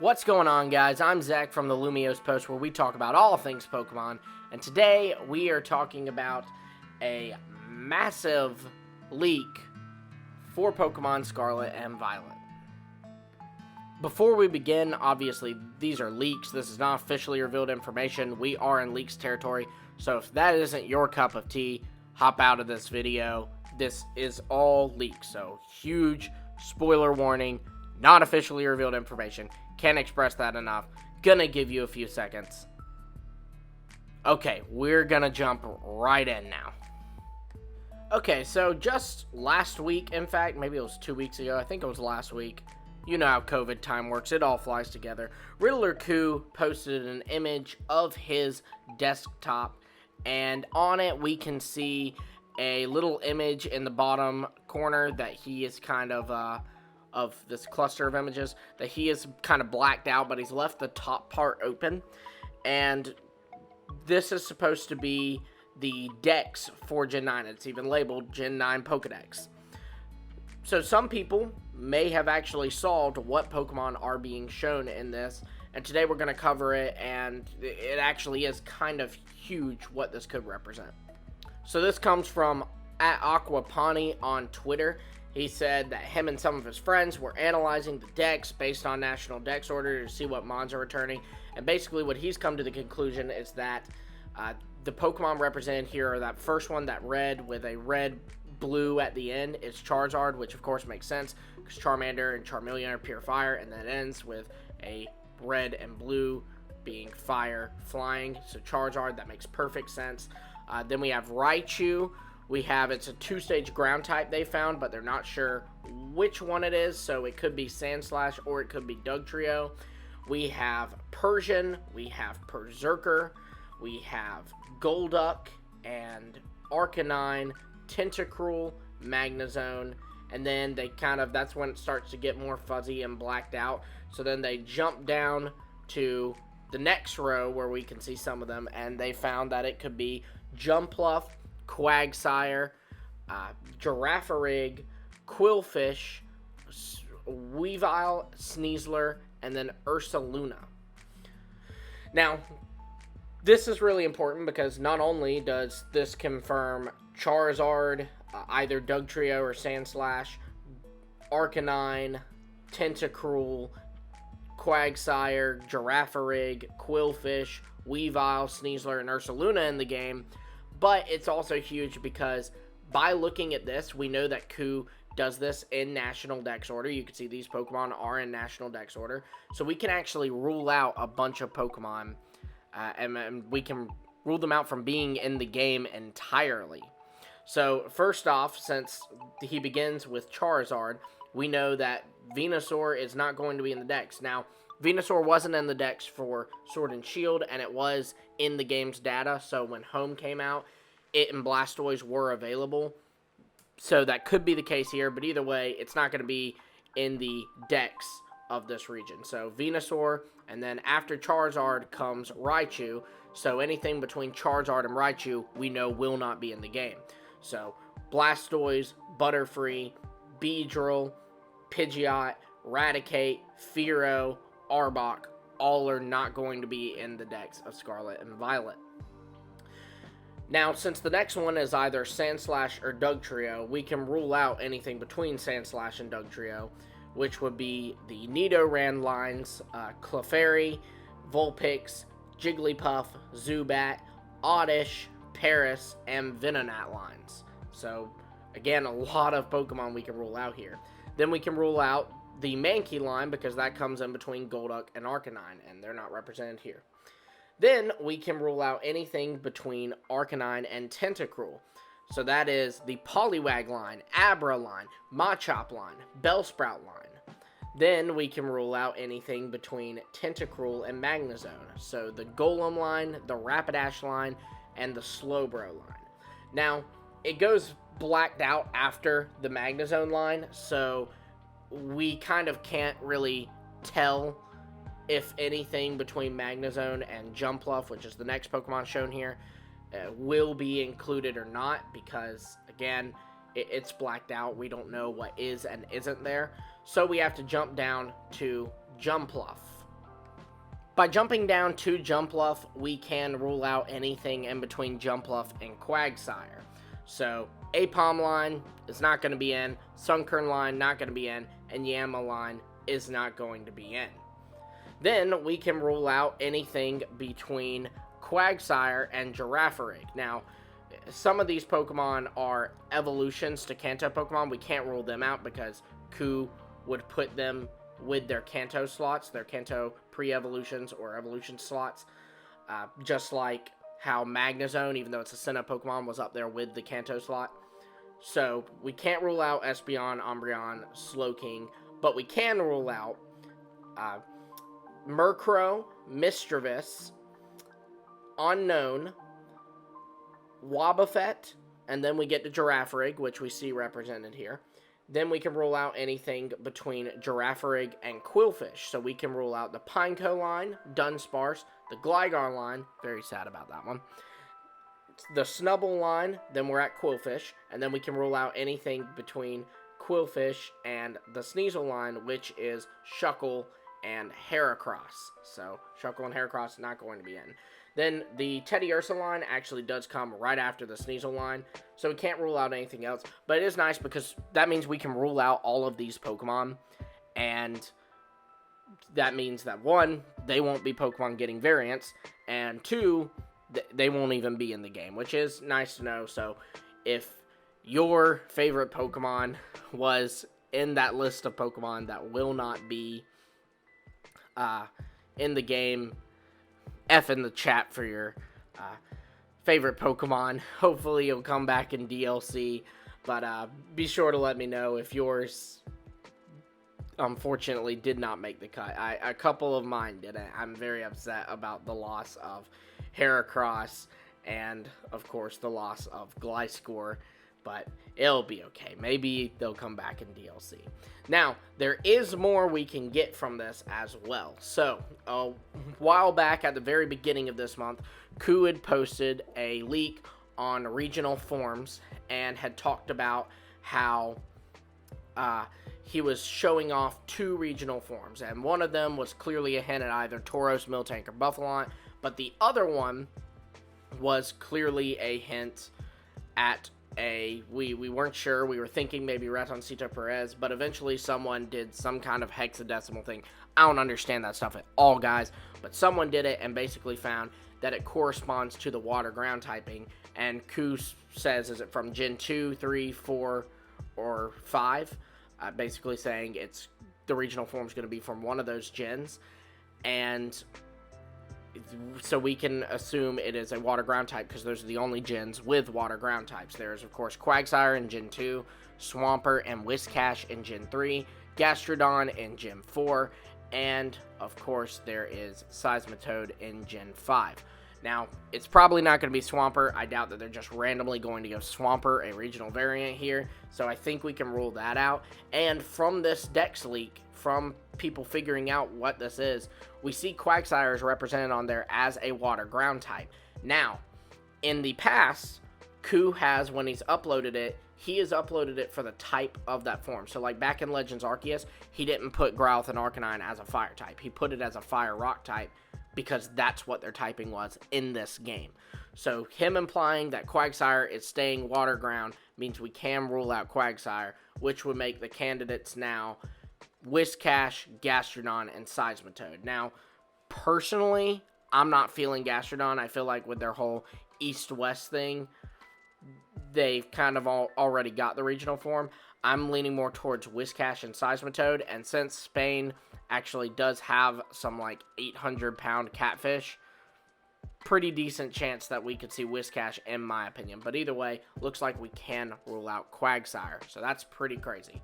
What's going on, guys? I'm Zach from the Lumios Post, where we talk about all things Pokemon, and today we are talking about a massive leak for Pokemon Scarlet and Violet. Before we begin, obviously, these are leaks. This is not officially revealed information. We are in leaks territory, so if that isn't your cup of tea, hop out of this video. This is all leaks, so huge spoiler warning, not officially revealed information. Can't express that enough. Gonna give you a few seconds. Okay, we're gonna jump right in now. Okay, so just last week, in fact, maybe it was 2 weeks ago, I think it was last week. You know how COVID time works, it all flies together. Riddler Khu posted an image of his desktop, and on it we can see a little image in the bottom corner that he is kind of this cluster of images, that he is kind of blacked out, but he's left the top part open. And this is supposed to be the Dex for Gen 9. It's even labeled Gen 9 Pokedex. So some people may have actually solved what Pokemon are being shown in this, and today we're going to cover it, and it actually is kind of huge what this could represent. So this comes from @Aquapani on Twitter. He said that him and some of his friends were analyzing the Dex based on National Dex Order to see what Mons are returning. And basically what he's come to the conclusion is that the Pokemon represented here are that first one, that red with a red blue at the end, is Charizard, which of course makes sense because Charmander and Charmeleon are pure fire, and then it ends with a red and blue being fire flying. So Charizard, that makes perfect sense. Then we have Raichu. It's a 2-stage ground type they found, but they're not sure which one it is, so it could be Sandslash or it could be Dugtrio. We have Persian, we have Berserker, we have Golduck, and Arcanine, Tentacruel, Magnezone, and then that's when it starts to get more fuzzy and blacked out. So then they jump down to the next row where we can see some of them, and they found that it could be Jumpluff, Quagsire, Girafarig, Quillfish, Weavile, Sneasler, and then Ursaluna. Now, this is really important because not only does this confirm Charizard, either Dugtrio or Sandslash, Arcanine, Tentacruel, Quagsire, Girafarig, Quillfish, Weavile, Sneasler, and Ursaluna in the game, but it's also huge because by looking at this, we know that Khu does this in National Dex Order. You can see these Pokemon are in National Dex Order. So we can actually rule out a bunch of Pokemon, and we can rule them out from being in the game entirely. So first off, since he begins with Charizard, we know that Venusaur is not going to be in the Dex. Now, Venusaur wasn't in the Dex for Sword and Shield, and it was in the game's data, so when Home came out, it and Blastoise were available. So that could be the case here, but either way, it's not going to be in the Dex of this region. So Venusaur, and then after Charizard comes Raichu, so anything between Charizard and Raichu, we know will not be in the game. So Blastoise, Butterfree, Beedrill, Pidgeot, Raticate, Fearow, Arbok, all are not going to be in the Dex of Scarlet and Violet. Now, since the next one is either Sandslash or Dugtrio, we can rule out anything between Sandslash and Dugtrio, which would be the Nidoran lines, Clefairy, Vulpix, Jigglypuff, Zubat, Oddish, Paris, and Venonat lines. So, again, a lot of Pokemon we can rule out here. Then we can rule out the Mankey line because that comes in between Golduck and Arcanine, and they're not represented here. Then we can rule out anything between Arcanine and Tentacruel. So that is the Poliwag line, Abra line, Machop line, Bellsprout line. Then we can rule out anything between Tentacruel and Magnezone. So the Golem line, the Rapidash line, and the Slowbro line. Now, it goes blacked out after the Magnezone line, so we kind of can't really tell if anything between Magnezone and Jumpluff, which is the next Pokemon shown here, will be included or not, because, again, it's blacked out. We don't know what is and isn't there. So we have to jump down to Jumpluff. By jumping down to Jumpluff, we can rule out anything in between Jumpluff and Quagsire. So, Apom line is not going to be in, Sunkern line not going to be in, and Yama line is not going to be in. Then, we can rule out anything between Quagsire and Girafarig. Now, some of these Pokemon are evolutions to Kanto Pokemon. We can't rule them out because Khu would put them with their Kanto slots, their Kanto pre-evolutions or evolution slots, just like how Magnezone, even though it's a Sinnoh Pokemon, was up there with the Kanto slot. So, we can't rule out Espeon, Umbreon, Slowking, but we can rule out Murkrow, Mischievous, Unknown, Wobbuffet, and then we get to Girafarig, which we see represented here. Then we can rule out anything between Girafarig and Quillfish. So we can rule out the Pineco line, Dunsparce, the Gligar line, very sad about that one, the Snubbull line, then we're at Quillfish, and then we can rule out anything between Quillfish and the Sneasel line, which is Shuckle and Heracross. So Shuckle and Heracross not going to be in. Then the Teddiursa line actually does come right after the Sneasel line, so we can't rule out anything else. But it is nice because that means we can rule out all of these Pokemon, and that means that, one, they won't be Pokemon getting variants, and two, they won't even be in the game, which is nice to know. So if your favorite Pokemon was in that list of Pokemon that will not be in the game, F in the chat for your favorite Pokemon. Hopefully you'll come back in DLC, but be sure to let me know if yours unfortunately did not make the cut. A couple of mine didn't. I'm very upset about the loss of Heracross and of course the loss of Gliscor, but it'll be okay. Maybe they'll come back in DLC. Now, there is more we can get from this as well. So, a while back at the very beginning of this month, Khu had posted a leak on regional forums and had talked about how he was showing off 2 regional forms. And one of them was clearly a hint at either Tauros, Miltank, or Buffalon, but the other one was clearly a hint at we weren't sure. We were thinking maybe Ratoncito Perez, but eventually someone did some kind of hexadecimal thing. I don't understand that stuff at all, guys, but someone did it and basically found that it corresponds to the water ground typing, and Khu says, is it from Gen 2, 3, 4, or 5? Basically saying it's the regional form is going to be from one of those gens, and so we can assume it is a water ground type because those are the only gens with water ground types. There's, of course, Quagsire in Gen 2, Swampert and Whiscash in Gen 3, Gastrodon in Gen 4, and, of course, there is Seismitoad in Gen 5. Now, it's probably not going to be Swampert. I doubt that they're just randomly going to give Swampert a regional variant here, so I think we can rule that out. And from this Dex leak, from people figuring out what this is, we see Quagsire is represented on there as a water ground type. Now, in the past, Khu has, when he's uploaded it, he has uploaded it for the type of that form. So, like back in Legends Arceus, he didn't put Growlithe and Arcanine as a fire type. He put it as a fire rock type because that's what their typing was in this game. So, him implying that Quagsire is staying water ground means we can rule out Quagsire, which would make the candidates now Whiscash, Gastrodon, and Seismitoad. Now, personally, I'm not feeling Gastrodon. I feel like with their whole East-West thing, they've kind of already got the regional form. I'm leaning more towards Whiscash and Seismitoad, and since Spain actually does have some, like, 800-pound catfish, pretty decent chance that we could see Whiscash, in my opinion. But either way, looks like we can rule out Quagsire, so that's pretty crazy.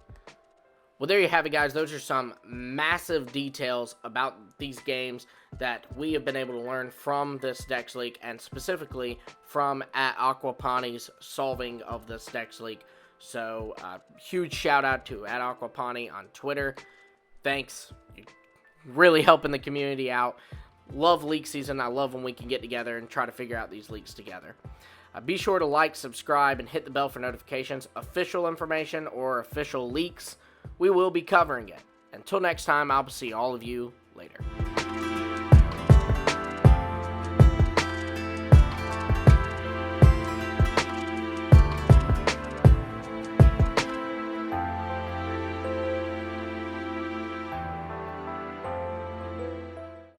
Well, there you have it, guys. Those are some massive details about these games that we have been able to learn from this Dex leak, and specifically from at Aquapani's solving of this Dex leak. So, huge shout out to at Aquapani on Twitter. Thanks. You're really helping the community out. Love leak season. I love when we can get together and try to figure out these leaks together. Be sure to like, subscribe, and hit the bell for notifications. Official information or official leaks, we will be covering it. Until next time, I'll see all of you later.